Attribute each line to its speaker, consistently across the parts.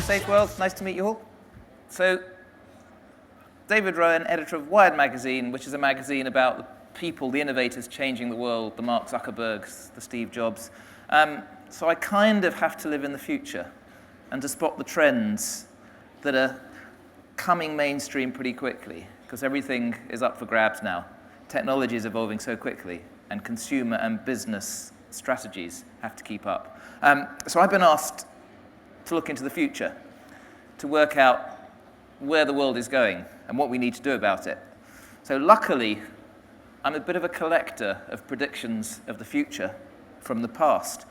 Speaker 1: Safe World, nice to meet you all. So, David Rowan, editor of Wired magazine, which is a magazine about the people, the innovators changing the world, the Mark Zuckerbergs, the Steve Jobs. So I kind of have to live in the future and to spot the trends that are coming mainstream pretty quickly, because everything is up for grabs now. Technology is evolving so quickly, and consumer and business strategies have to keep up. So I've been asked to look into the future, to work out where the world is going and what we need to do about it. So luckily, I'm a bit of a collector of predictions of the future from the past,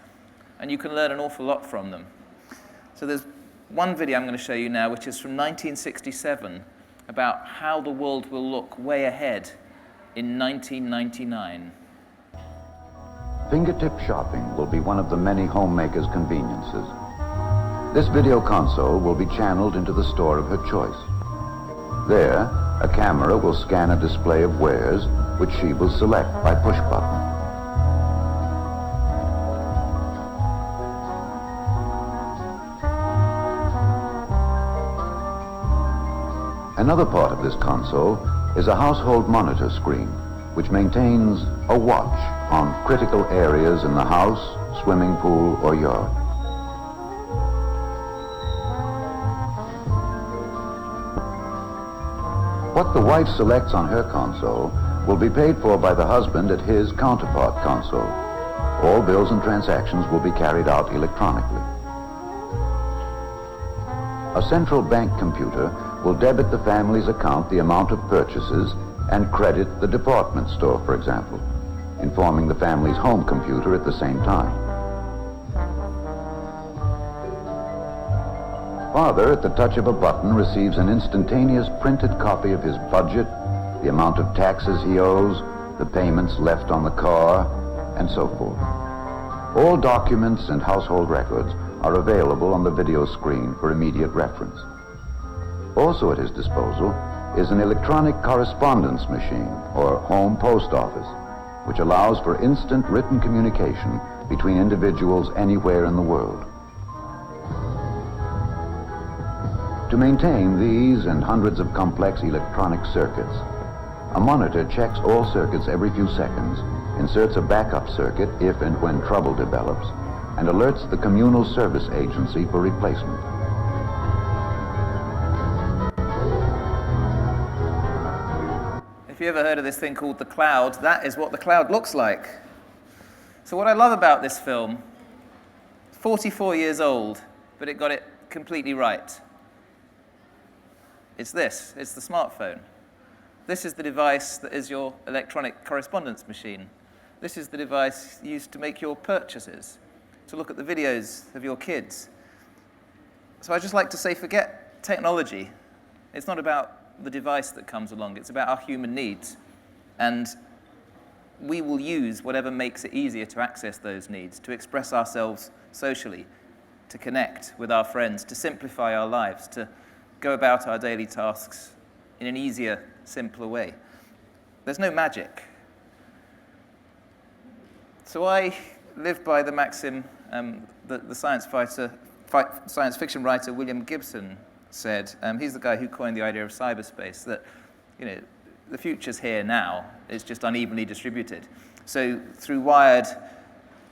Speaker 1: and you can learn an awful lot from them. So there's one video I'm going to show you now, which is from 1967, about how the world will look way ahead in 1999.
Speaker 2: Fingertip shopping will be one of the many homemakers' conveniences. This video console will be channeled into the store of her choice. There, a camera will scan a display of wares, which she will select by push button. Another part of this console is a household monitor screen, which maintains a watch on critical areas in the house, swimming pool, or yard. What the wife selects on her console will be paid for by the husband at his counterpart console. All bills and transactions will be carried out electronically. A central bank computer will debit the family's account the amount of purchases and credit the department store, for example, informing the family's home computer at the same time. Father, at the touch of a button, receives an instantaneous printed copy of his budget, the amount of taxes he owes, the payments left on the car, and so forth. All documents and household records are available on the video screen for immediate reference. Also at his disposal is an electronic correspondence machine, or home post office, which allows for instant written communication between individuals anywhere in the world. To maintain these and hundreds of complex electronic circuits, a monitor checks all circuits every few seconds, inserts a backup circuit if and when trouble develops, and alerts the communal service agency for replacement.
Speaker 1: If you ever heard of this thing called the cloud, that is what the cloud looks like. So what I love about this film, 44 years old, but it got it completely right. It's this, it's the smartphone. This is the device that is your electronic correspondence machine. This is the device used to make your purchases, to look at the videos of your kids. So I just like to say, forget technology. It's not about the device that comes along, it's about our human needs. And we will use whatever makes it easier to access those needs, to express ourselves socially, to connect with our friends, to simplify our lives, to go about our daily tasks in an easier, simpler way. There's no magic. So I live by the maxim that the science fiction writer William Gibson said. He's the guy who coined the idea of cyberspace, that the future's here now, it's just unevenly distributed. So through Wired,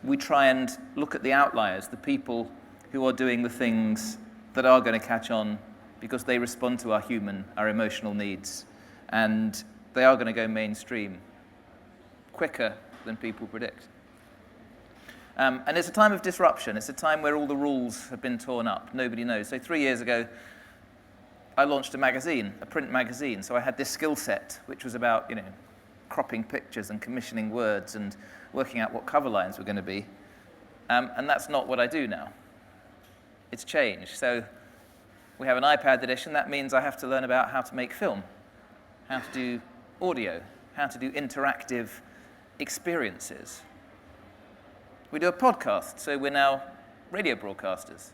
Speaker 1: we try and look at the outliers, the people who are doing the things that are going to catch on because they respond to our emotional needs. And they are going to go mainstream quicker than people predict. And it's a time of disruption. It's a time where all the rules have been torn up. Nobody knows. So 3 years ago, I launched a magazine, a print magazine. So I had this skill set, which was about, cropping pictures and commissioning words and working out what cover lines were going to be. And that's not what I do now. It's changed. So we have an iPad edition. That means I have to learn about how to make film, how to do audio, how to do interactive experiences. We do a podcast, so we're now radio broadcasters.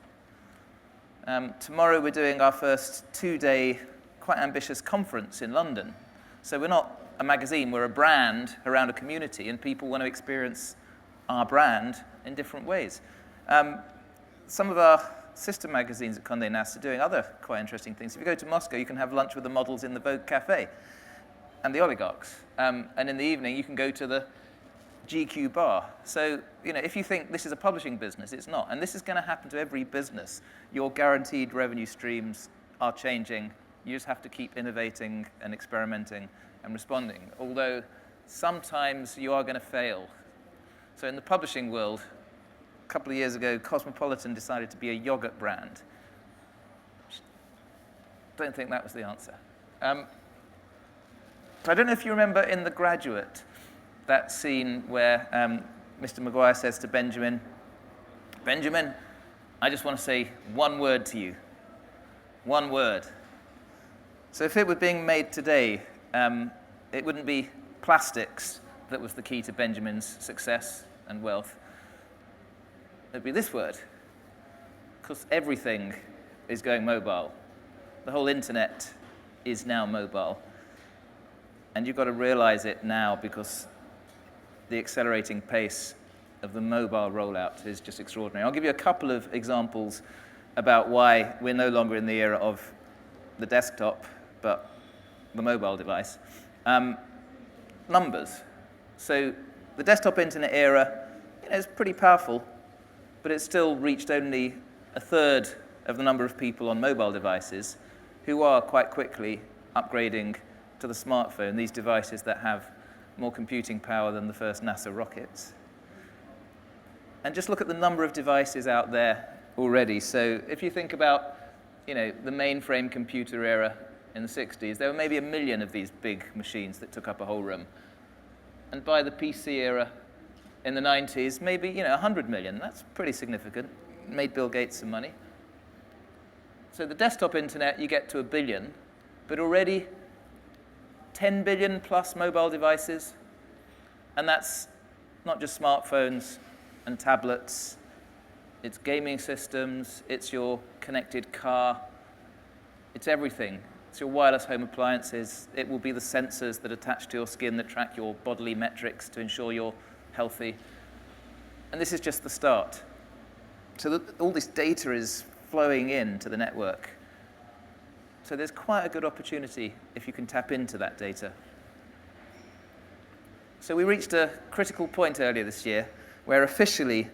Speaker 1: Tomorrow we're doing our first 2-day, quite ambitious conference in London. So we're not a magazine, we're a brand around a community, and people want to experience our brand in different ways. Some of our sister magazines at Condé Nast are doing other quite interesting things. If you go to Moscow, you can have lunch with the models in the Vogue Cafe and the oligarchs. And in the evening, you can go to the GQ bar. So, if you think this is a publishing business, it's not. And this is going to happen to every business. Your guaranteed revenue streams are changing. You just have to keep innovating and experimenting and responding. Although sometimes you are going to fail. So in the publishing world, a couple of years ago, Cosmopolitan decided to be a yogurt brand. Don't think that was the answer. I don't know if you remember in The Graduate, that scene where Mr. Maguire says to Benjamin, "Benjamin, I just want to say one word to you. One word." So if it were being made today, it wouldn't be plastics that was the key to Benjamin's success and wealth. It'd be this word, because everything is going mobile. The whole internet is now mobile. And you've got to realize it now, because the accelerating pace of the mobile rollout is just extraordinary. I'll give you a couple of examples about why we're no longer in the era of the desktop, but the mobile device. Numbers. So the desktop internet era, is pretty powerful, but it's still reached only a third of the number of people on mobile devices who are quite quickly upgrading to the smartphone, these devices that have more computing power than the first NASA rockets. And just look at the number of devices out there already. So if you think about, the mainframe computer era in the 60s, there were maybe 1 million of these big machines that took up a whole room. And by the PC era in the 90s, maybe, 100 million. That's pretty significant. Made Bill Gates some money. So the desktop internet, you get to 1 billion, but already 10 billion plus mobile devices. And that's not just smartphones and tablets. It's gaming systems. It's your connected car. It's everything. It's your wireless home appliances. It will be the sensors that attach to your skin that track your bodily metrics to ensure you're healthy. And this is just the start. So all this data is flowing into the network. So there's quite a good opportunity if you can tap into that data. So we reached a critical point earlier this year where officially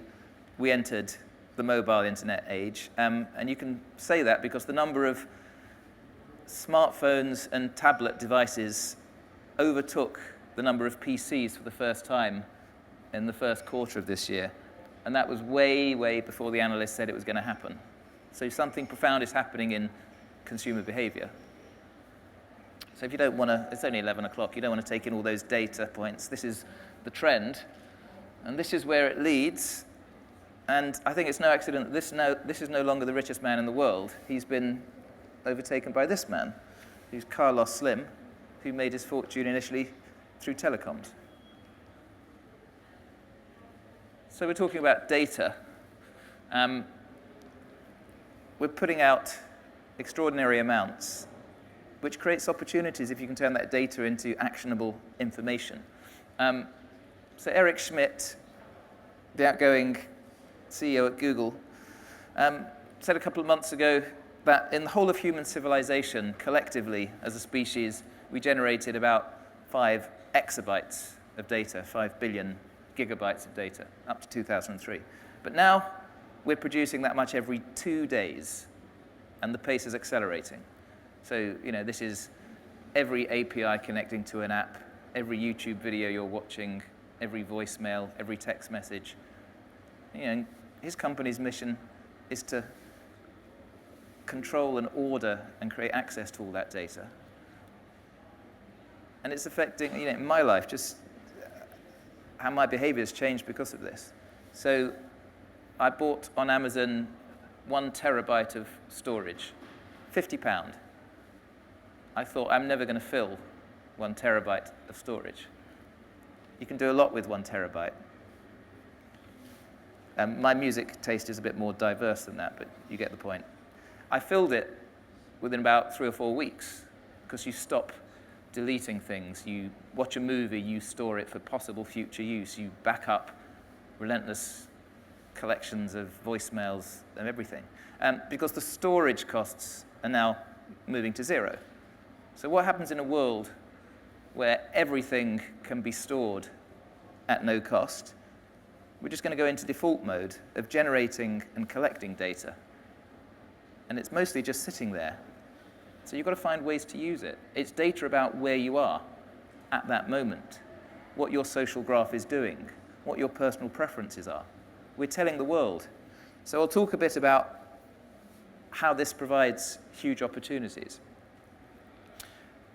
Speaker 1: we entered the mobile internet age. And you can say that because the number of smartphones and tablet devices overtook the number of PCs for the first time in the first quarter of this year. And that was way, way before the analysts said it was going to happen. So something profound is happening in consumer behavior. So if you don't want to, it's only 11 o'clock, you don't want to take in all those data points. This is the trend, and this is where it leads. And I think it's no accident that this is no longer the richest man in the world. He's been overtaken by this man, who's Carlos Slim, who made his fortune initially through telecoms. So we're talking about data. We're putting out extraordinary amounts, which creates opportunities if you can turn that data into actionable information. So Eric Schmidt, the outgoing CEO at Google, said a couple of months ago that in the whole of human civilization, collectively, as a species, we generated about 5 exabytes of data, 5 billion gigabytes of data, up to 2003. But now, we're producing that much every 2 days, and the pace is accelerating. So, this is every API connecting to an app, every YouTube video you're watching, every voicemail, every text message. His company's mission is to control and order and create access to all that data. And it's affecting, my life, just how my behavior has changed because of this. So I bought on Amazon 1 terabyte of storage, £50. I thought, I'm never going to fill 1 terabyte of storage. You can do a lot with 1 terabyte. My music taste is a bit more diverse than that, but you get the point. I filled it within about 3 or 4 weeks, because you stop deleting things. You watch a movie, you store it for possible future use. You back up relentless collections of voicemails and everything, because the storage costs are now moving to zero. So what happens in a world where everything can be stored at no cost? We're just going to go into default mode of generating and collecting data. And it's mostly just sitting there. So you've got to find ways to use it. It's data about where you are at that moment, what your social graph is doing, what your personal preferences are. We're telling the world. So I'll talk a bit about how this provides huge opportunities.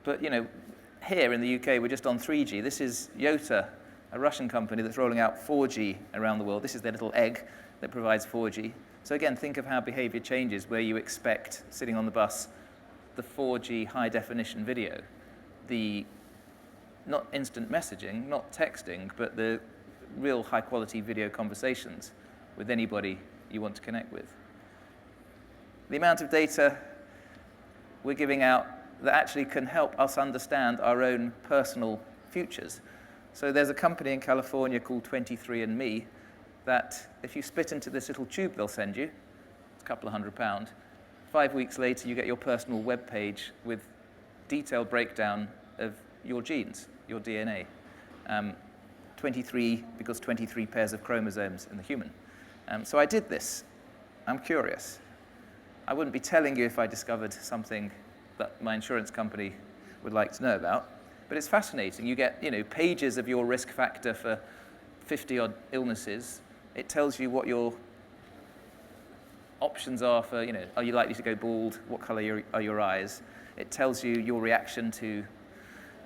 Speaker 1: But, here in the UK, we're just on 3G. This is Yota, a Russian company that's rolling out 4G around the world. This is their little egg that provides 4G. So again, think of how behavior changes, where you expect, sitting on the bus, the 4G high-definition video, the not instant messaging, not texting, but the real high-quality video conversations with anybody you want to connect with. The amount of data we're giving out that actually can help us understand our own personal futures. So there's a company in California called 23andMe that if you spit into this little tube they'll send you, it's a couple of £100, 5 weeks later you get your personal web page with detailed breakdown of your genes, your DNA. 23 because 23 pairs of chromosomes in the human. So I did this. I'm curious. I wouldn't be telling you if I discovered something that my insurance company would like to know about, but it's fascinating. You get, pages of your risk factor for 50-odd illnesses. It tells you what your options are for, are you likely to go bald? What color are your eyes? It tells you your reaction to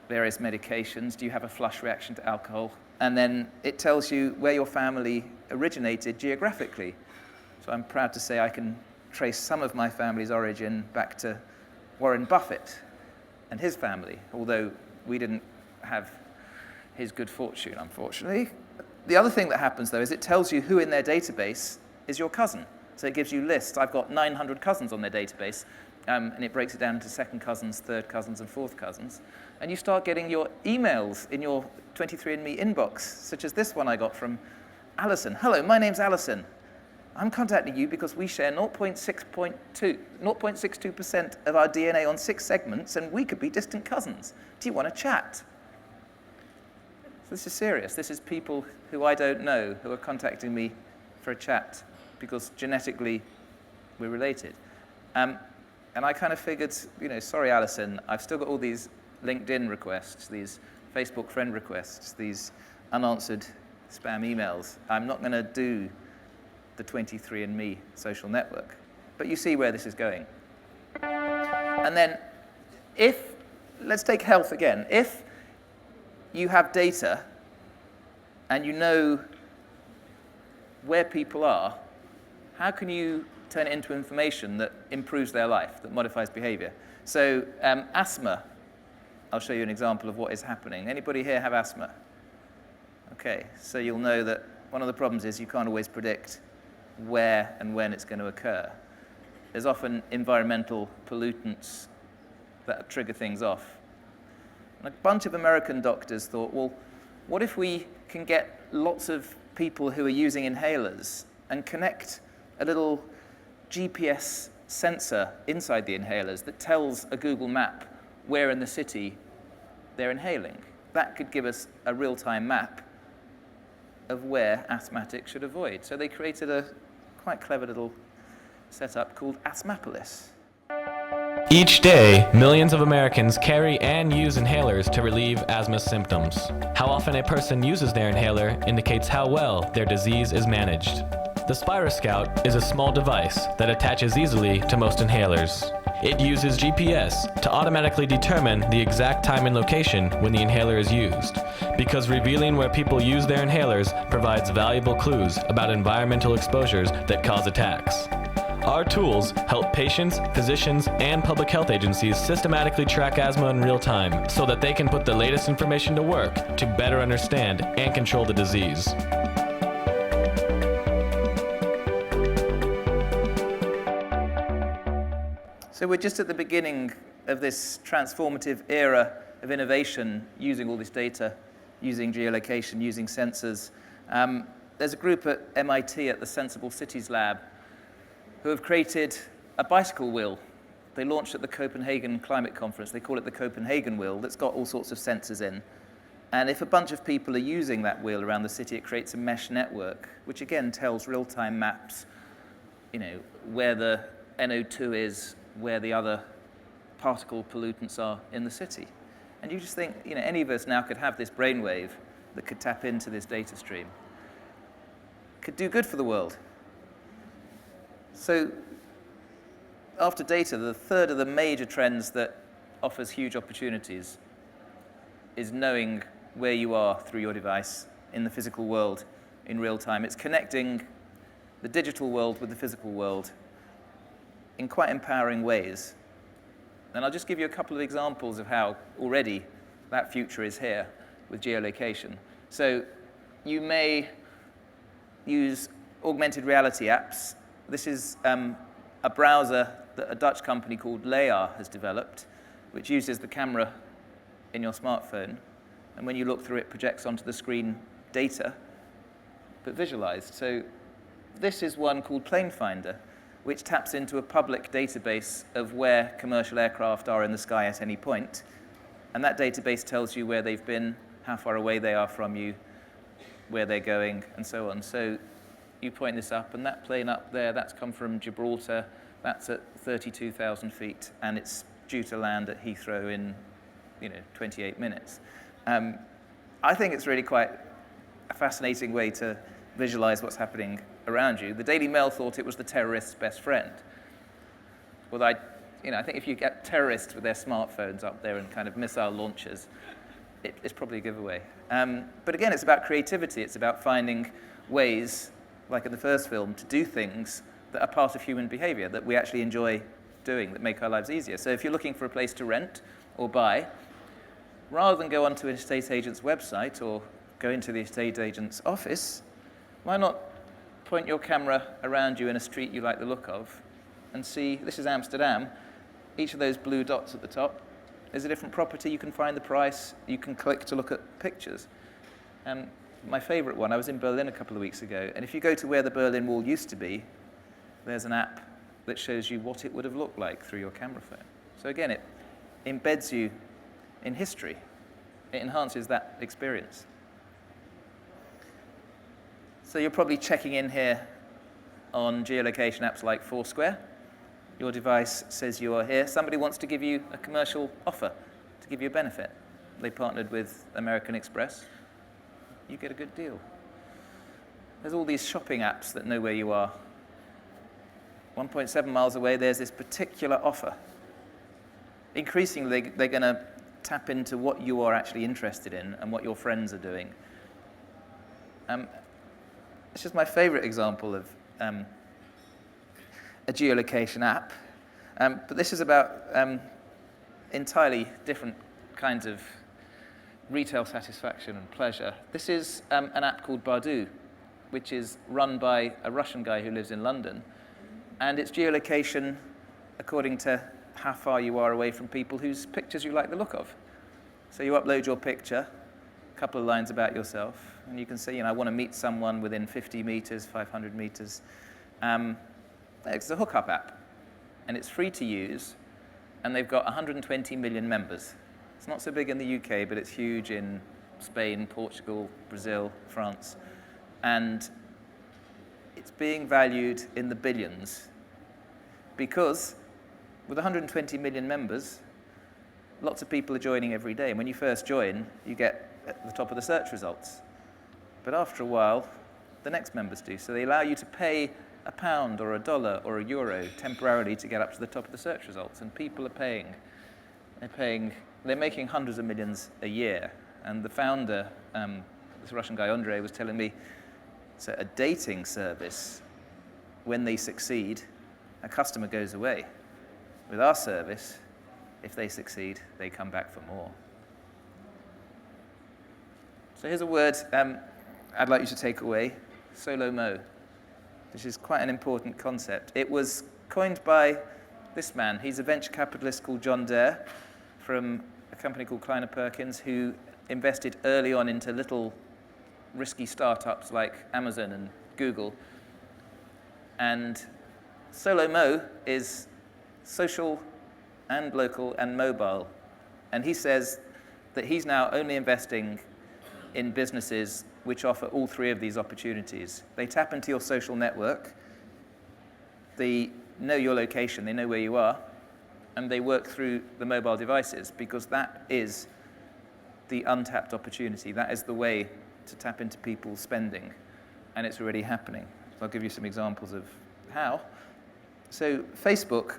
Speaker 1: various medications. Do you have a flush reaction to alcohol? And then it tells you where your family originated geographically. So I'm proud to say I can trace some of my family's origin back to Warren Buffett and his family, although we didn't have his good fortune, unfortunately. The other thing that happens, though, is it tells you who in their database is your cousin. So it gives you lists. I've got 900 cousins on their database, and it breaks it down into second cousins, third cousins, and fourth cousins. And you start getting your emails in your 23andMe inbox, such as this one I got from Alison. Hello, my name's Alison. I'm contacting you because we share 0.62% of our DNA on 6 segments, and we could be distant cousins. Do you want to chat? So this is serious. This is people who I don't know who are contacting me for a chat because genetically we're related. And I kind of figured, sorry, Alison, I've still got all these LinkedIn requests, these Facebook friend requests, these unanswered spam emails. I'm not going to do the 23andMe social network. But you see where this is going. And then let's take health again. If you have data and you know where people are, how can you turn it into information that improves their life, that modifies behavior? So asthma, I'll show you an example of what is happening. Anybody here have asthma? Okay, so you'll know that one of the problems is you can't always predict where and when it's going to occur. There's often environmental pollutants that trigger things off. And a bunch of American doctors thought, well, what if we can get lots of people who are using inhalers and connect a little GPS sensor inside the inhalers that tells a Google map where in the city they're inhaling? That could give us a real-time map of where asthmatics should avoid. So they created a quite clever little setup called Asthmapolis.
Speaker 3: Each day, millions of Americans carry and use inhalers to relieve asthma symptoms. How often a person uses their inhaler indicates how well their disease is managed. The Spiroscout is a small device that attaches easily to most inhalers. It uses GPS to automatically determine the exact time and location when the inhaler is used, because revealing where people use their inhalers provides valuable clues about environmental exposures that cause attacks. Our tools help patients, physicians, and public health agencies systematically track asthma in real time so that they can put the latest information to work to better understand and control the disease.
Speaker 1: So we're just at the beginning of this transformative era of innovation using all this data, using geolocation, using sensors. there's a group at MIT at the Sensible Cities Lab who have created a bicycle wheel. They launched at the Copenhagen Climate Conference. They call it the Copenhagen wheel. That's got all sorts of sensors in. And if a bunch of people are using that wheel around the city, it creates a mesh network, which again tells real-time maps, where the NO2 is, where the other particle pollutants are in the city. And you just think, any of us now could have this brainwave that could tap into this data stream. Could do good for the world. So after data, the third of the major trends that offers huge opportunities is knowing where you are through your device in the physical world in real time. It's connecting the digital world with the physical world in quite empowering ways. And I'll just give you a couple of examples of how already that future is here with geolocation. So you may use augmented reality apps. This is a browser that a Dutch company called Layar has developed, which uses the camera in your smartphone. And when you look through it, projects onto the screen data, but visualized. So this is one called Plane Finder, which taps into a public database of where commercial aircraft are in the sky at any point. And that database tells you where they've been, how far away they are from you, where they're going, and so on. So you point this up, and that plane up there, that's come from Gibraltar. That's at 32,000 feet, and it's due to land at Heathrow in 28 minutes. I think it's really quite a fascinating way to visualize what's happening around you. The Daily Mail thought it was the terrorist's best friend. Well, I think if you get terrorists with their smartphones up there and kind of missile launchers, it's probably a giveaway. But again, it's about creativity. It's about finding ways, like in the first film, to do things that are part of human behavior, that we actually enjoy doing, that make our lives easier. So if you're looking for a place to rent or buy, rather than go onto an estate agent's website or go into the estate agent's office, why not point your camera around you in a street you like the look of and see, this is Amsterdam, each of those blue dots at the top is a different property. You can find the price, you can click to look at pictures. My favorite one, I was in Berlin a couple of weeks ago, and if you go to where the Berlin Wall used to be, there's an app that shows you what it would have looked like through your camera phone. So again, it embeds you in history. It enhances that experience. So you're probably checking in here on geolocation apps like Foursquare. Your device says you are here. Somebody wants to give you a commercial offer to give you a benefit. They partnered with American Express. You get a good deal. There's all these shopping apps that know where you are. 1.7 miles away, there's this particular offer. Increasingly, they're going to tap into what you are actually interested in and what your friends are doing. It's just my favorite example of a geolocation app. But this is about entirely different kinds of retail satisfaction and pleasure. This is an app called Bardoo, which is run by a Russian guy who lives in London. And it's geolocation according to how far you are away from people whose pictures you like the look of. So you upload your picture, a couple of lines about yourself, and you can say, I want to meet someone within 50 meters, 500 meters. It's a hookup app, and it's free to use, and they've got 120 million members. It's not so big in the UK, but it's huge in Spain, Portugal, Brazil, France. And it's being valued in the billions because with 120 million members, lots of people are joining every day. And when you first join, you get at the top of the search results. But after a while, the next members do. So they allow you to pay £1 or $1 or €1 temporarily to get up to the top of the search results. And people are paying. They're making hundreds of millions a year. And the founder, this Russian guy, Andrei, was telling me, so a dating service, when they succeed, a customer goes away. With our service, if they succeed, they come back for more. So here's a word I'd like you to take away, solo-mo, which is quite an important concept. It was coined by this man. He's a venture capitalist called John Dare from a company called Kleiner Perkins, who invested early on into little risky startups like Amazon and Google. And Solo Mo is social and local and mobile. And he says that he's now only investing in businesses which offer all three of these opportunities. They tap into your social network, they know your location, they know where you are, and they work through the mobile devices, because that is the untapped opportunity. That is the way to tap into people's spending, and it's already happening. So I'll give you some examples of how. So Facebook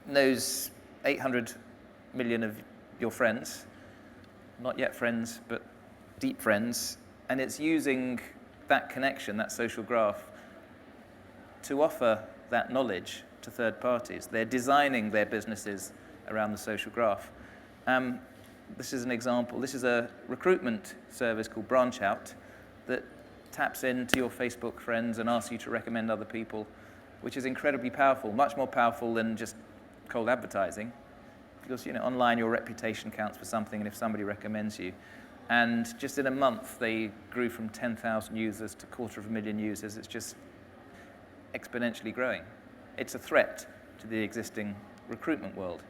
Speaker 1: knows 800 million of your friends, not yet friends, but deep friends, and it's using that connection, that social graph, to offer that knowledge to third parties. They're designing their businesses around the social graph. This is an example. This is a recruitment service called Branch Out that taps into your Facebook friends and asks you to recommend other people, which is incredibly powerful, much more powerful than just cold advertising. Because online your reputation counts for something, and if somebody recommends you. And just in a month, they grew from 10,000 users to 250,000 users. It's just exponentially growing. It's a threat to the existing recruitment world.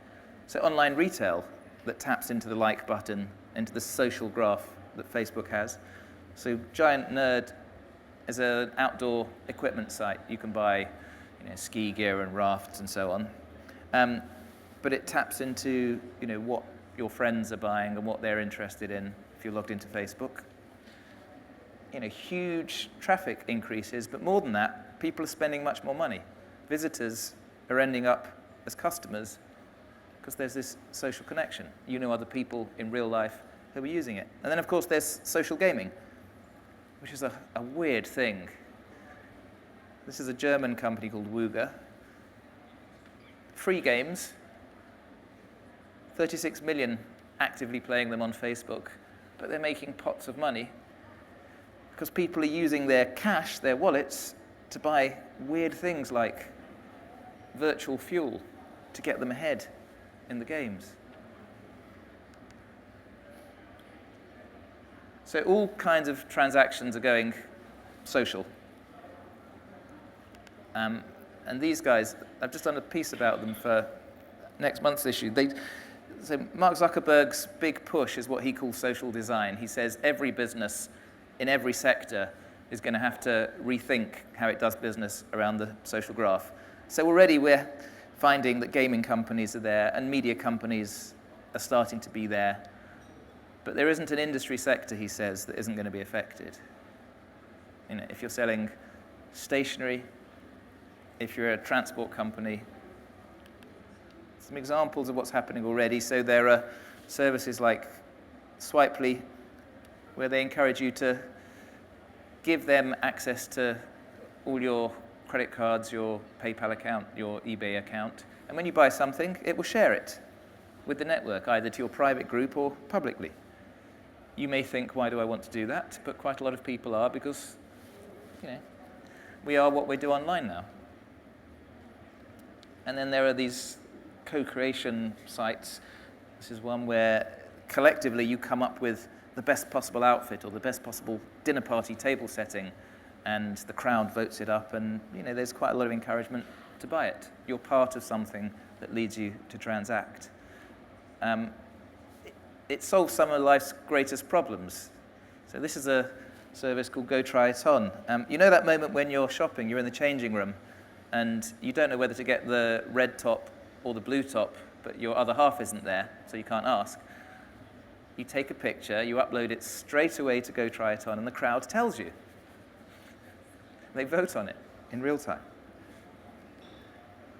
Speaker 1: So online retail that taps into the like button, into the social graph that Facebook has. So Giant Nerd is an outdoor equipment site. You can buy ski gear and rafts and so on. But it taps into what your friends are buying and what they're interested in if you're logged into Facebook. Huge traffic increases, but more than that, people are spending much more money. Visitors are ending up as customers because there's this social connection. You know other people in real life who are using it. And then, of course, there's social gaming, which is a weird thing. This is a German company called Wooga. Free games, 36 million actively playing them on Facebook, but they're making pots of money because people are using their cash, their wallets, to buy weird things like virtual fuel to get them ahead in the games. So all kinds of transactions are going social. And these guys, I've just done a piece about them for next month's issue. So Mark Zuckerberg's big push is what he calls social design. He says every business in every sector is going to have to rethink how it does business around the social graph. So already we're finding that gaming companies are there and media companies are starting to be there. But there isn't an industry sector, he says, that isn't going to be affected. If you're selling stationery, if you're a transport company, some examples of what's happening already. So there are services like Swipely, where they encourage you to give them access to all your credit cards, your PayPal account, your eBay account. And when you buy something, it will share it with the network, either to your private group or publicly. You may think, why do I want to do that? But quite a lot of people are, because we are what we do online now. And then there are these co-creation sites. This is one where collectively you come up with the best possible outfit or the best possible dinner party table setting, and the crowd votes it up, and there's quite a lot of encouragement to buy it. You're part of something that leads you to transact. It solves some of life's greatest problems. So this is a service called Go Try It On. That moment when you're shopping, you're in the changing room, and you don't know whether to get the red top or the blue top, but your other half isn't there, so you can't ask. You take a picture, you upload it straight away to Go Try It On, and the crowd tells you. They vote on it in real time.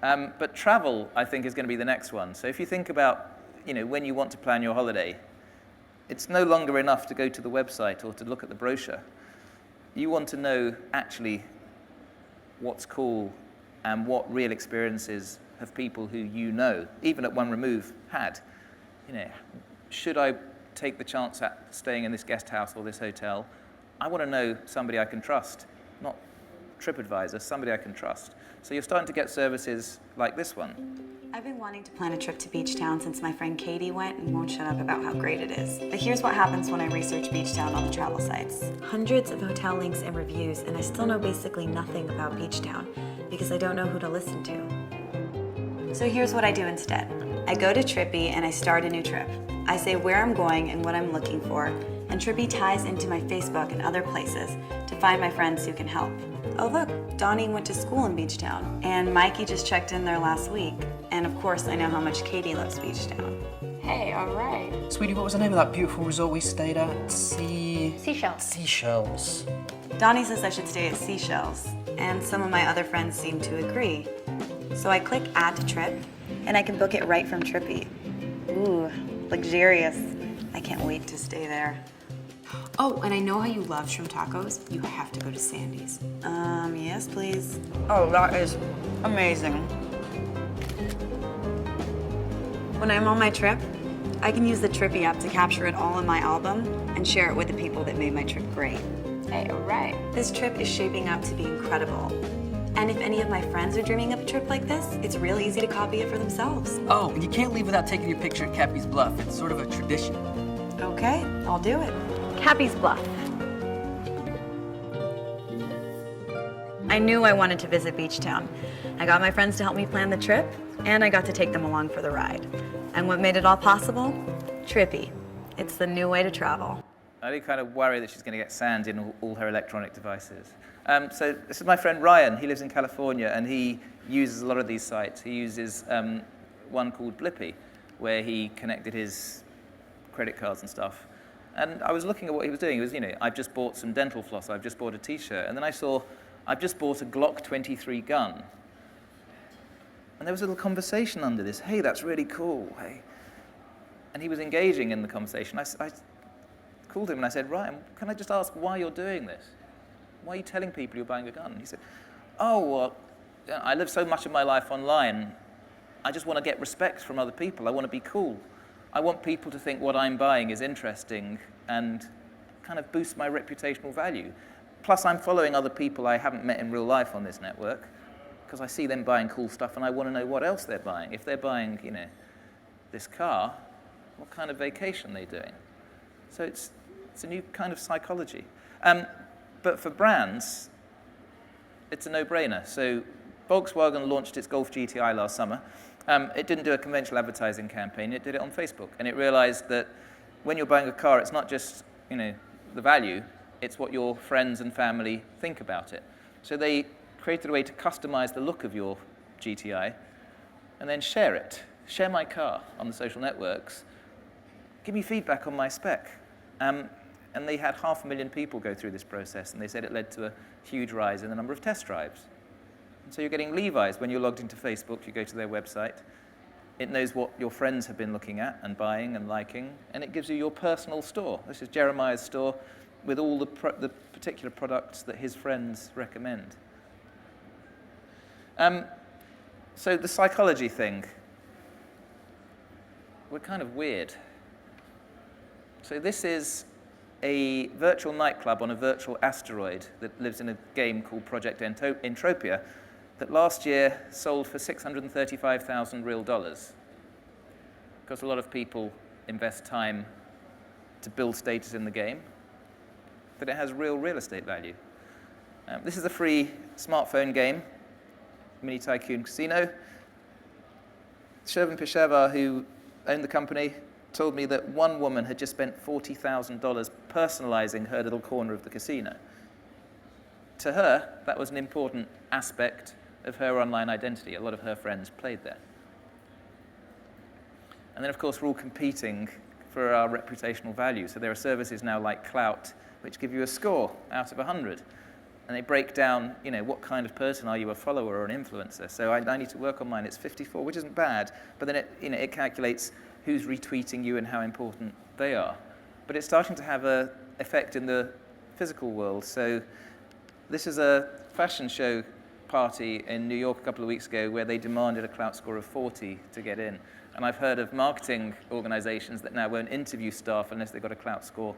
Speaker 1: But travel, I think, is going to be the next one. So if you think about, when you want to plan your holiday, it's no longer enough to go to the website or to look at the brochure. You want to know actually what's cool and what real experiences have people who even at one remove, had. Should I take the chance at staying in this guest house or this hotel? I want to know somebody I can trust, not TripAdvisor, somebody I can trust. So you're starting to get services like this one.
Speaker 4: I've been wanting to plan a trip to Beach Town since my friend Katie went and won't shut up about how great it is. But here's what happens when I research Beach Town on the travel sites. Hundreds of hotel links and reviews, and I still know basically nothing about Beach Town because I don't know who to listen to. So here's what I do instead. I go to Trippy and I start a new trip. I say where I'm going and what I'm looking for, and Trippy ties into my Facebook and other places to find my friends who can help. Oh look, Donnie went to school in Beach Town, and Mikey just checked in there last week. And of course, I know how much Katie loves Beach Town.
Speaker 5: Hey, all right.
Speaker 6: Sweetie, what was the name of that beautiful resort we stayed at?
Speaker 5: Seashells.
Speaker 6: Seashells.
Speaker 4: Donnie says I should stay at Seashells, and some of my other friends seem to agree. So I click Add to Trip, and I can book it right from Trippy. Ooh, luxurious. I can't wait to stay there.
Speaker 5: Oh, and I know how you love shrimp tacos. You have to go to Sandy's.
Speaker 4: Yes, please.
Speaker 5: Oh, that is amazing.
Speaker 4: When I'm on my trip, I can use the Trippy app to capture it all in my album and share it with the people that made my trip great.
Speaker 5: Hey, all right.
Speaker 4: This trip is shaping up to be incredible. And if any of my friends are dreaming of a trip like this, it's real easy to copy it for themselves.
Speaker 6: Oh, and you can't leave without taking your picture at Cappy's Bluff. It's sort of a tradition.
Speaker 4: Okay, I'll do it.
Speaker 5: Cappy's Bluff.
Speaker 4: I knew I wanted to visit Beach Town. I got my friends to help me plan the trip, and I got to take them along for the ride. And what made it all possible? Trippy. It's the new way to travel.
Speaker 1: I do kind of worry that she's going to get sand in all her electronic devices. So this is my friend Ryan. He lives in California, and he uses a lot of these sites. He uses one called Blippy, where he connected his credit cards and stuff. And I was looking at what he was doing. He was, I've just bought some dental floss. I've just bought a T-shirt. And then I saw, I've just bought a Glock 23 gun. And there was a little conversation under this. Hey, that's really cool. Hey. And he was engaging in the conversation. I called him and I said, Ryan, can I just ask why you're doing this? Why are you telling people you're buying a gun? He said, oh, well, I live so much of my life online. I just want to get respect from other people. I want to be cool. I want people to think what I'm buying is interesting and kind of boost my reputational value. Plus, I'm following other people I haven't met in real life on this network because I see them buying cool stuff and I want to know what else they're buying. If they're buying, this car, what kind of vacation are they doing? So it's a new kind of psychology. But for brands, it's a no-brainer. So Volkswagen launched its Golf GTI last summer. It didn't do a conventional advertising campaign. It did it on Facebook. And it realized that when you're buying a car, it's not just the value, it's what your friends and family think about it. So they created a way to customize the look of your GTI and then share it. Share my car on the social networks. Give me feedback on my spec. And they had 500,000 people go through this process, and they said it led to a huge rise in the number of test drives. And so you're getting Levi's when you're logged into Facebook. You go to their website. It knows what your friends have been looking at and buying and liking, and it gives you your personal store. This is Jeremiah's store with all the particular products that his friends recommend. So the psychology thing, we're kind of weird. So this is a virtual nightclub on a virtual asteroid that lives in a game called Project Entropia that last year sold for $635,000 real dollars. Because a lot of people invest time to build status in the game, but it has real estate value. This is a free smartphone game, Mini Tycoon Casino. Shervin Peshawar, who owned the company, told me that one woman had just spent $40,000 personalizing her little corner of the casino. To her, that was an important aspect of her online identity. A lot of her friends played there. And then, of course, we're all competing for our reputational value. So there are services now like Clout, which give you a score out of 100. And they break down, what kind of person are you, a follower or an influencer? So I need to work on mine. It's 54, which isn't bad. But then it calculates who's retweeting you and how important they are. But it's starting to have an effect in the physical world. So this is a fashion show party in New York a couple of weeks ago where they demanded a Clout score of 40 to get in. And I've heard of marketing organizations that now won't interview staff unless they've got a Clout score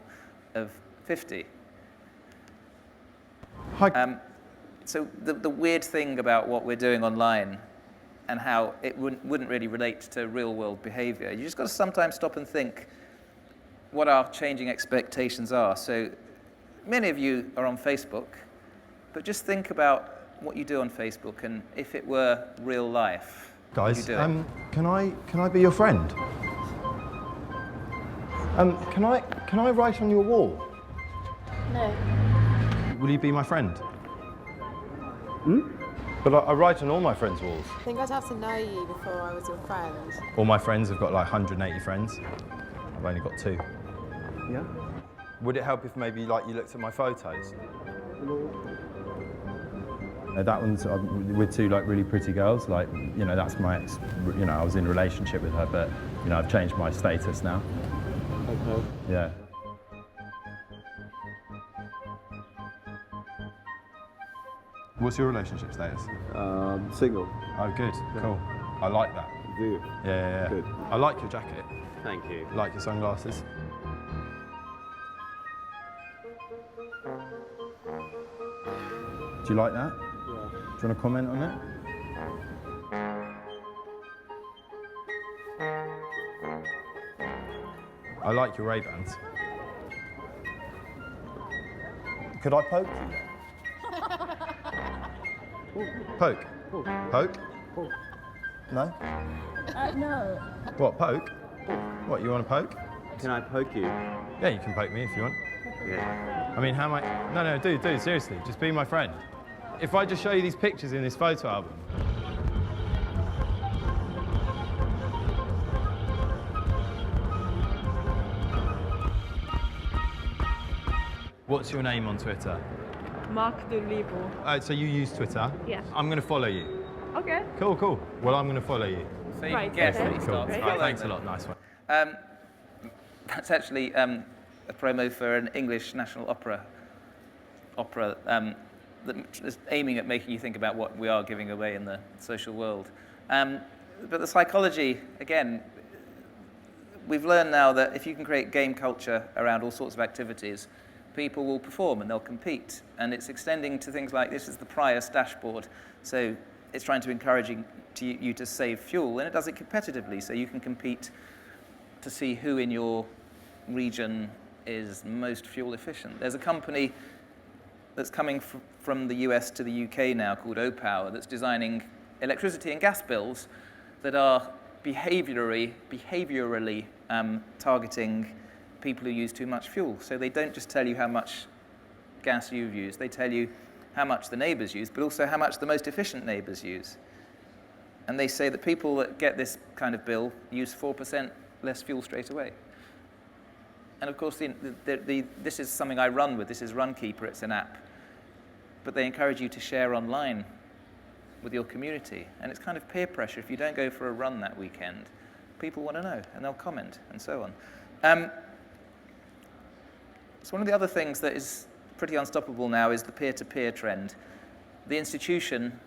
Speaker 1: of 50.
Speaker 7: Hi.
Speaker 1: So the weird thing about what we're doing online and how it wouldn't really relate to real-world behavior. You just got to sometimes stop and think what our changing expectations are. So many of you are on Facebook, but just think about what you do on Facebook, and if it were real life, would you
Speaker 7: Guys,
Speaker 1: do it?
Speaker 7: can I be your friend? Can I write on your wall?
Speaker 8: No.
Speaker 7: Will you be my friend? But I write on all my friends' walls.
Speaker 8: I think I'd have to know you before I was your friend.
Speaker 7: All my friends have got like 180 friends. I've only got 2.
Speaker 9: Yeah?
Speaker 7: Would it help if maybe like you looked at my photos? That one's with 2 like really pretty girls. Like, you know, that's my ex. You know, I was in a relationship with her, but you know, I've changed my status now.
Speaker 9: Okay.
Speaker 7: Yeah. What's your relationship status?
Speaker 9: Single.
Speaker 7: Oh, good. Cool. I like that.
Speaker 9: Do you?
Speaker 7: Yeah.
Speaker 9: Good.
Speaker 7: I like your jacket.
Speaker 9: Thank you.
Speaker 7: I like your sunglasses. Do you like that?
Speaker 9: Yeah.
Speaker 7: Do you want to comment on it? I like your Ray-Bans. Could I poke you? Poke? Poke? No?
Speaker 8: No.
Speaker 7: What, poke? What, you want to poke?
Speaker 9: Can I poke you?
Speaker 7: Yeah, you can poke me if you want.
Speaker 9: Yeah.
Speaker 7: I mean, how am I... No, dude, seriously, just be my friend. If I just show you these pictures in this photo album... What's your name on Twitter?
Speaker 8: Mark de Libre.
Speaker 7: So you use Twitter?
Speaker 8: Yes.
Speaker 7: I'm going to follow you.
Speaker 8: Okay.
Speaker 7: Cool. Well, I'm going to follow you.
Speaker 1: So you
Speaker 8: Right,
Speaker 1: can guess
Speaker 8: okay.
Speaker 1: that he
Speaker 7: Cool.
Speaker 1: starts
Speaker 7: Right,
Speaker 1: following
Speaker 7: thanks a
Speaker 1: them.
Speaker 7: lot, nice one.
Speaker 1: That's actually a promo for an English national opera that is aiming at making you think about what we are giving away in the social world. But the psychology, again, we've learned now that if you can create game culture around all sorts of activities, people will perform and they'll compete. And it's extending to things like this is the Prius dashboard. So it's trying to encourage you to save fuel, and it does it competitively. So you can compete to see who in your region is most fuel efficient. There's a company that's coming from the US to the UK now called O-Power that's designing electricity and gas bills that are behaviorally targeting people who use too much fuel. So they don't just tell you how much gas you've used, they tell you how much the neighbours use, but also how much the most efficient neighbours use. And they say that people that get this kind of bill use 4% less fuel straight away. And of course, this is something I run with. This is Runkeeper. It's an app. But they encourage you to share online with your community. And it's kind of peer pressure. If you don't go for a run that weekend, people want to know, and they'll comment, and so on. So one of the other things that is pretty unstoppable now is the peer-to-peer trend. The institution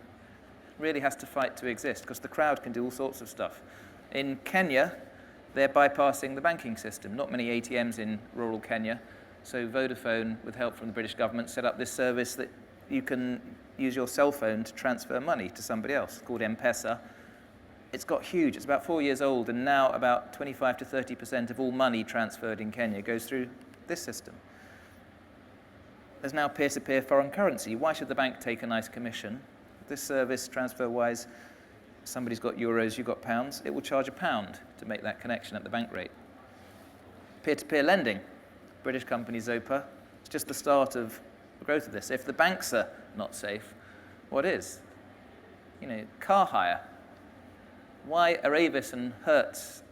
Speaker 1: really has to fight to exist, because the crowd can do all sorts of stuff. In Kenya, they're bypassing the banking system. Not many ATMs in rural Kenya. So Vodafone, with help from the British government, set up this service that you can use your cell phone to transfer money to somebody else, called M-Pesa. It's got huge. It's about 4 years old, and now about 25 to 30% of all money transferred in Kenya goes through this system. There's now peer-to-peer foreign currency. Why should the bank take a nice commission? This service, TransferWise, somebody's got euros, you've got pounds, it will charge £1 to make that connection at the bank rate. Peer-to-peer lending, British company Zopa, it's just the start of the growth of this. If the banks are not safe, what is? Car hire. Why are Avis and Hertz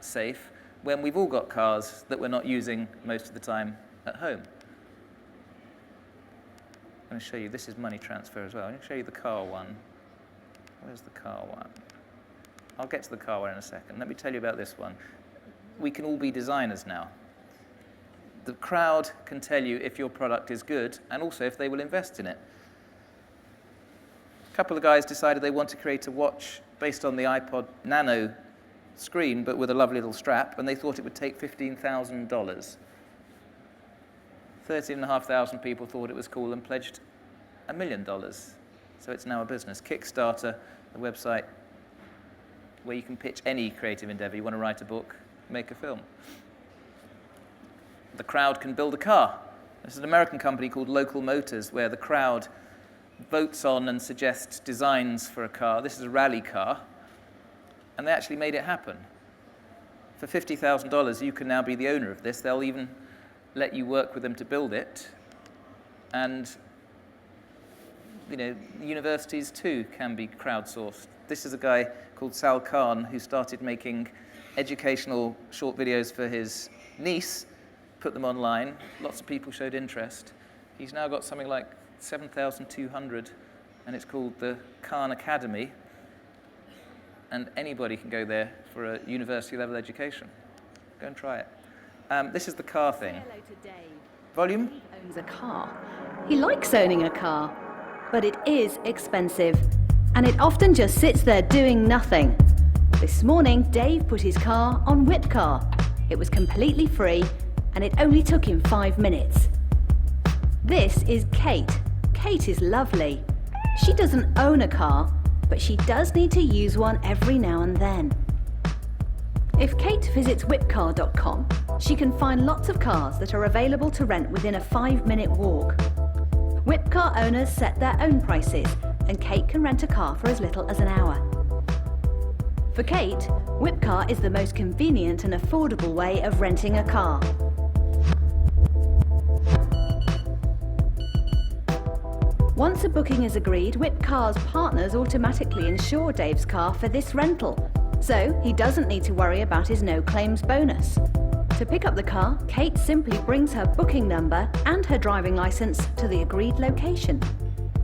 Speaker 1: safe when we've all got cars that we're not using most of the time at home? I'm going to show you, this is money transfer as well. I'm going to show you the car one. Where's the car one? I'll get to the car one in a second. Let me tell you about this one. We can all be designers now. The crowd can tell you if your product is good and also if they will invest in it. A couple of guys decided they want to create a watch based on the iPod Nano screen, but with a lovely little strap, and they thought it would take $15,000. 13,500 people thought it was cool and pledged $1 million. So it's now a business. Kickstarter, the website, where you can pitch any creative endeavor. You want to write a book, make a film. The crowd can build a car. There's an American company called Local Motors where the crowd votes on and suggests designs for a car. This is a rally car, and they actually made it happen. For $50,000, you can now be the owner of this. They'll even let you work with them to build it. And universities too can be crowdsourced. This is a guy called Sal Khan who started making educational short videos for his niece, put them online. Lots of people showed interest. He's now got something like 7,200, and it's called the Khan Academy. And anybody can go there for a university-level education. Go and try it. This is the car thing.
Speaker 10: Hello to Dave.
Speaker 1: Volume?
Speaker 10: Dave owns a car. He likes owning a car, but it is expensive, and it often just sits there doing nothing. This morning, Dave put his car on Whipcar. It was completely free, and it only took him 5 minutes. This is Kate. Kate is lovely. She doesn't own a car, but she does need to use one every now and then. If Kate visits whipcar.com, she can find lots of cars that are available to rent within a 5-minute walk. Whipcar owners set their own prices, and Kate can rent a car for as little as an hour. For Kate, Whipcar is the most convenient and affordable way of renting a car. Once a booking is agreed, Whipcar's partners automatically insure Dave's car for this rental, so he doesn't need to worry about his no-claims bonus. To pick up the car, Kate simply brings her booking number and her driving licence to the agreed location.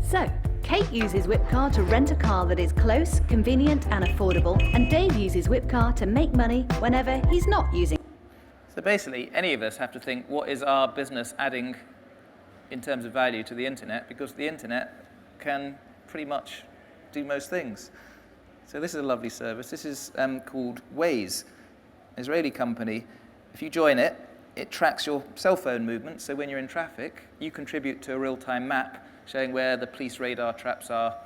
Speaker 10: So, Kate uses Whipcar to rent a car that is close, convenient and affordable, and Dave uses Whipcar to make money whenever he's not using.
Speaker 1: So basically, any of us have to think, what is our business adding in terms of value to the internet? Because the internet can pretty much do most things. So this is a lovely service. This is called Waze, an Israeli company. If you join it, it tracks your cell phone movement. So when you're in traffic, you contribute to a real-time map showing where the police radar traps are,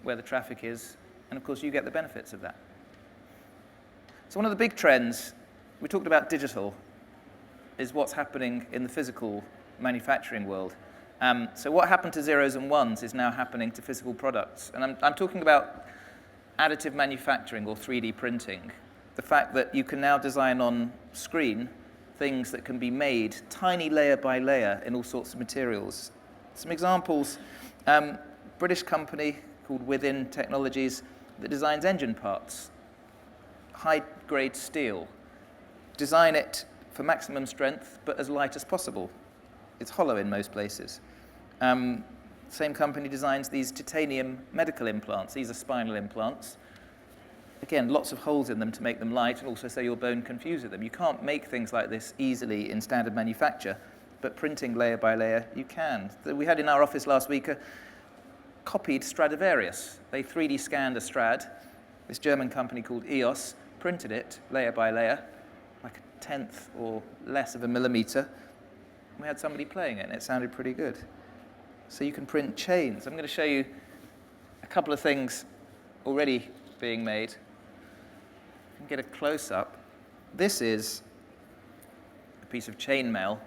Speaker 1: where the traffic is, and of course you get the benefits of that. So one of the big trends, we talked about digital, is what's happening in the physical manufacturing world. So what happened to zeros and ones is now happening to physical products. And I'm talking about additive manufacturing or 3D printing. The fact that you can now design on screen things that can be made tiny layer by layer in all sorts of materials. Some examples, British company called Within Technologies that designs engine parts, high-grade steel. Design it for maximum strength, but as light as possible. It's hollow in most places. Same company designs these titanium medical implants. These are spinal implants. Again, lots of holes in them to make them light and also so your bone can fuse with them. You can't make things like this easily in standard manufacture, but printing layer by layer, you can. We had in our office last week a copied Stradivarius. They 3D scanned a Strad. This German company called EOS printed it layer by layer, like a tenth or less of a millimeter. We had somebody playing it, and it sounded pretty good. So you can print chains. I'm going to show you a couple of things already being made. You can get a close-up. This is a piece of chainmail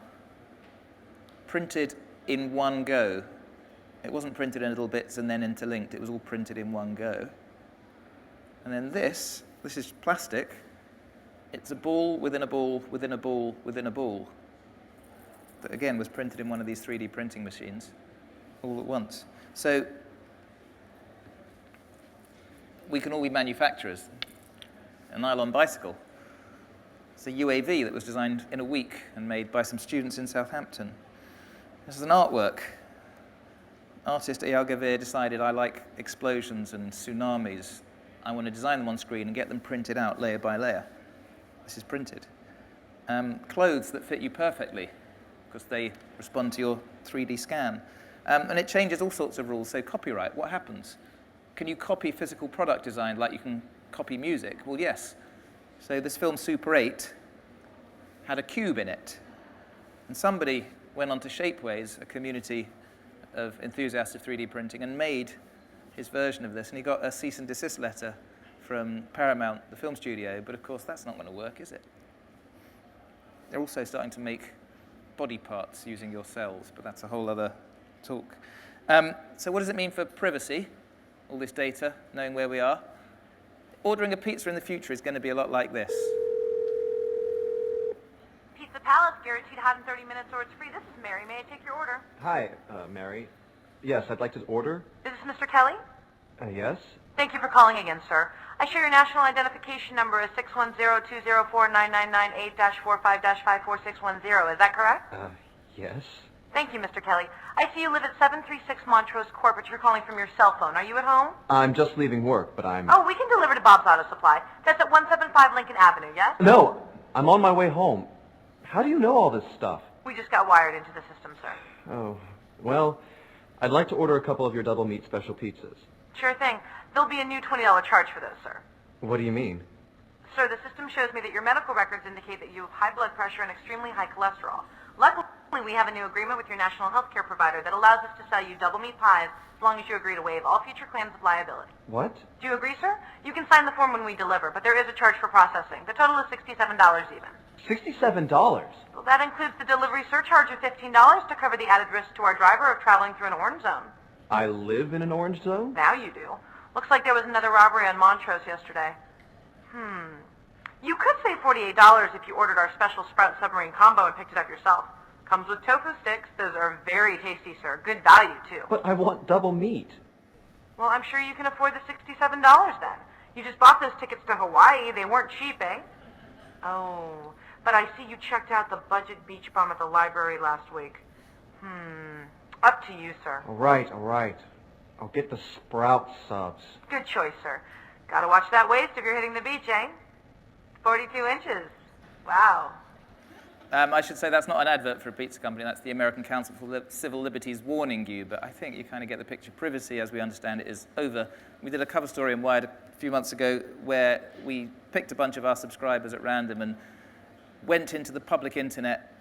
Speaker 1: printed in one go. It wasn't printed in little bits and then interlinked. It was all printed in one go. And then this is plastic. It's a ball within a ball within a ball within a ball that, again, was printed in one of these 3D printing machines all at once. So we can all be manufacturers. A nylon bicycle. It's a UAV that was designed in a week and made by some students in Southampton. This is an artwork. Artist Eyal Gavir decided, I like explosions and tsunamis. I want to design them on screen and get them printed out layer by layer. This is printed. Clothes that fit you perfectly because they respond to your 3D scan. And it changes all sorts of rules. So copyright, what happens? Can you copy physical product design like you can copy music? Well, yes. So this film, Super 8, had a cube in it. And somebody went on to Shapeways, a community of enthusiasts of 3D printing, and made his version of this. And he got a cease and desist letter from Paramount, the film studio, but of course that's not going to work, is it? They're also starting to make body parts using your cells, but that's a whole other talk. So what does it mean for privacy, all this data, knowing where we are? Ordering a pizza in the future is going to be a lot like this.
Speaker 11: Pizza Palace, guaranteed hot in 30 minutes or it's free. This is Mary. May I take your order?
Speaker 9: Hi, Mary. Yes, I'd like to order.
Speaker 11: Is this Mr. Kelly?
Speaker 9: Yes?
Speaker 11: Thank you for calling again, sir. I show your national identification number is 610-204-999-8-45-54610. Is that correct?
Speaker 9: Yes.
Speaker 11: Thank you, Mr. Kelly. I see you live at 736 Montrose Court, but you're calling from your cell phone. Are you at home?
Speaker 9: I'm just leaving work, but I'm...
Speaker 11: Oh, we can deliver to Bob's Auto Supply. That's at 175 Lincoln Avenue, yes?
Speaker 9: No, I'm on my way home. How do you know all this stuff?
Speaker 11: We just got wired into the system, sir.
Speaker 9: Oh, well, I'd like to order a couple of your double meat special pizzas.
Speaker 11: Sure thing. There'll be a new $20 charge for those, sir.
Speaker 9: What do you mean?
Speaker 11: Sir, the system shows me that your medical records indicate that you have high blood pressure and extremely high cholesterol. Luckily, we have a new agreement with your national health care provider that allows us to sell you double meat pies as long as you agree to waive all future claims of liability.
Speaker 9: What?
Speaker 11: Do you agree, sir? You can sign the form when we deliver, but there is a charge for processing. The total is $67 even.
Speaker 9: $67?
Speaker 11: Well, that includes the delivery surcharge of $15 to cover the added risk to our driver of traveling through an orange zone.
Speaker 9: I live in an orange zone?
Speaker 11: Now you do. Looks like there was another robbery on Montrose yesterday. You could save $48 if you ordered our special Sprout Submarine combo and picked it up yourself. Comes with tofu sticks. Those are very tasty, sir. Good value, too.
Speaker 9: But I want double meat.
Speaker 11: Well, I'm sure you can afford the $67 then. You just bought those tickets to Hawaii. They weren't cheap, eh? Oh, but I see you checked out the budget beach bum at the library last week. Up to you, sir.
Speaker 9: All right. I'll get the Sprout subs.
Speaker 11: Good choice, sir. Gotta watch that waist if you're hitting the beach, eh? 42 inches. Wow.
Speaker 1: I should say that's not an advert for a pizza company. That's the American Council for Civil Liberties warning you. But I think you kind of get the picture. Privacy, as we understand it, is over. We did a cover story in Wired a few months ago where we picked a bunch of our subscribers at random and went into the public internet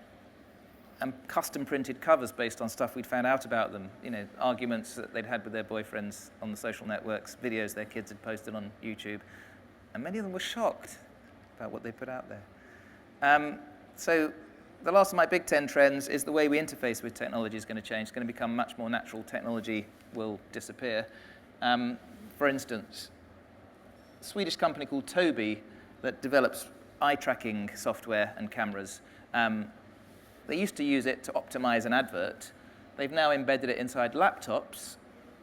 Speaker 1: and custom printed covers based on stuff we'd found out about them. You know, arguments that they'd had with their boyfriends on the social networks, videos their kids had posted on YouTube. And many of them were shocked about what they put out there. So the last of my big 10 trends is the way we interface with technology is going to change. It's going to become much more natural. Technology will disappear. For instance, a Swedish company called Tobii that develops eye tracking software and cameras. They used to use it to optimize an advert. They've now embedded it inside laptops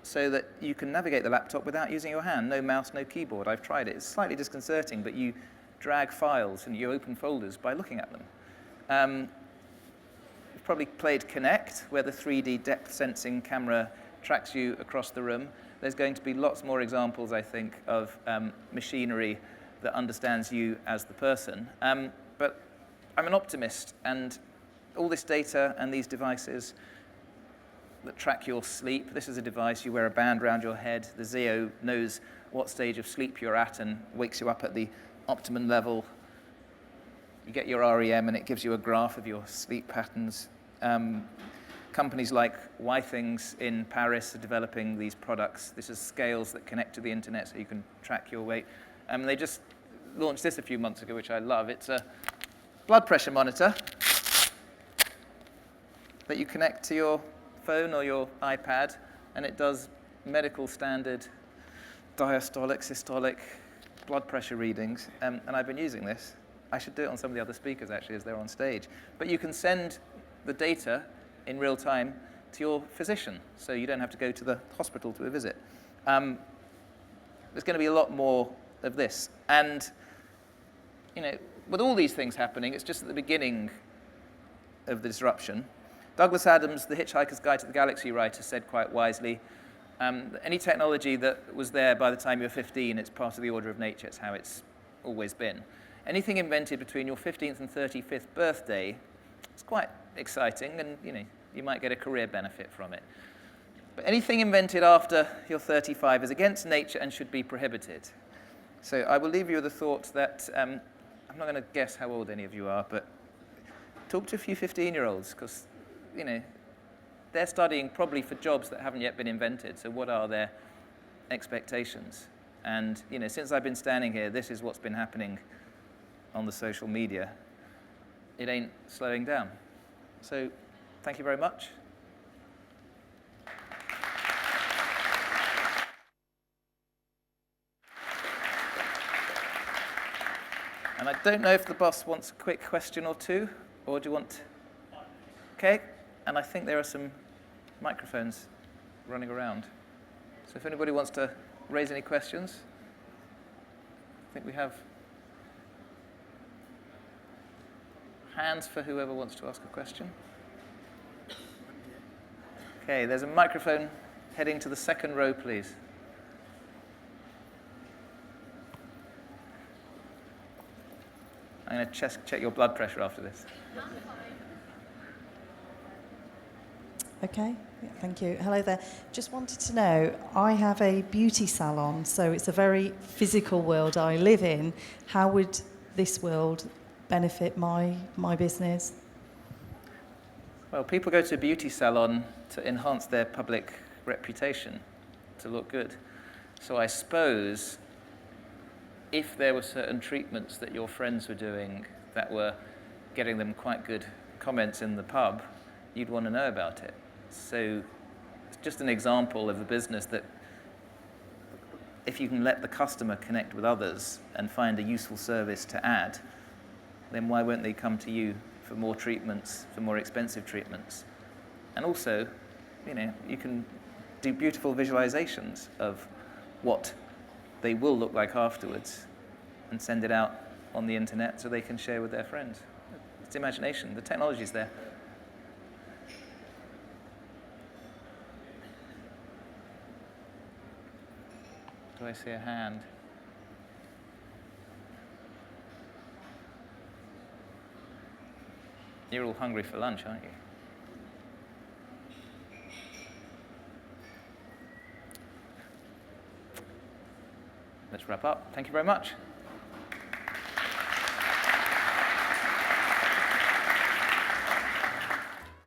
Speaker 1: so that you can navigate the laptop without using your hand. No mouse, no keyboard. I've tried it. It's slightly disconcerting, but you drag files and you open folders by looking at them. You've probably played Kinect, where the 3D depth sensing camera tracks you across the room. There's going to be lots more examples, I think, of machinery that understands you as the person. But I'm an optimist, and all this data and these devices that track your sleep. This is a device, you wear a band around your head. The Zeo knows what stage of sleep you're at and wakes you up at the optimum level. You get your REM and it gives you a graph of your sleep patterns. Companies like Things in Paris are developing these products. This is scales that connect to the internet so you can track your weight. They just launched this a few months ago, which I love. It's a blood pressure monitor that you connect to your phone or your iPad, and it does medical standard diastolic, systolic blood pressure readings, and I've been using this. I should do it on some of the other speakers, actually, as they're on stage. But you can send the data in real time to your physician, so you don't have to go to the hospital to a visit. There's going to be a lot more of this. And, you know, with all these things happening, it's just at the beginning of the disruption. Douglas Adams, the Hitchhiker's Guide to the Galaxy writer, said quite wisely, any technology that was there by the time you're 15, it's part of the order of nature. It's how it's always been. Anything invented between your 15th and 35th birthday, it's quite exciting, and you might get a career benefit from it. But anything invented after you're 35 is against nature and should be prohibited. So I will leave you with the thought that, I'm not going to guess how old any of you are, but talk to a few 15-year-olds, because they're studying probably for jobs that haven't yet been invented. So what are their expectations? And since I've been standing here, this is what's been happening on the social media. It ain't slowing down. So thank you very much. And I don't know if the boss wants a quick question or two, or do you want... Okay, and I think there are some microphones running around. So if anybody wants to raise any questions, I think we have hands for whoever wants to ask a question. Okay, there's a microphone heading to the second row, please. I'm going to check your blood pressure after this.
Speaker 12: Okay, yeah, thank you. Hello there. Just wanted to know, I have a beauty salon, so it's a very physical world I live in. How would this world benefit my business?
Speaker 1: Well, people go to a beauty salon to enhance their public reputation, to look good. So I suppose if there were certain treatments that your friends were doing that were getting them quite good comments in the pub, you'd want to know about it. So it's just an example of a business that if you can let the customer connect with others and find a useful service to add, then why won't they come to you for more treatments, for more expensive treatments? And also, you can do beautiful visualizations of what they will look like afterwards and send it out on the internet so they can share with their friends. It's imagination. The technology's there. Do I see a hand? You're all hungry for lunch, aren't you? Let's wrap up. Thank you very much.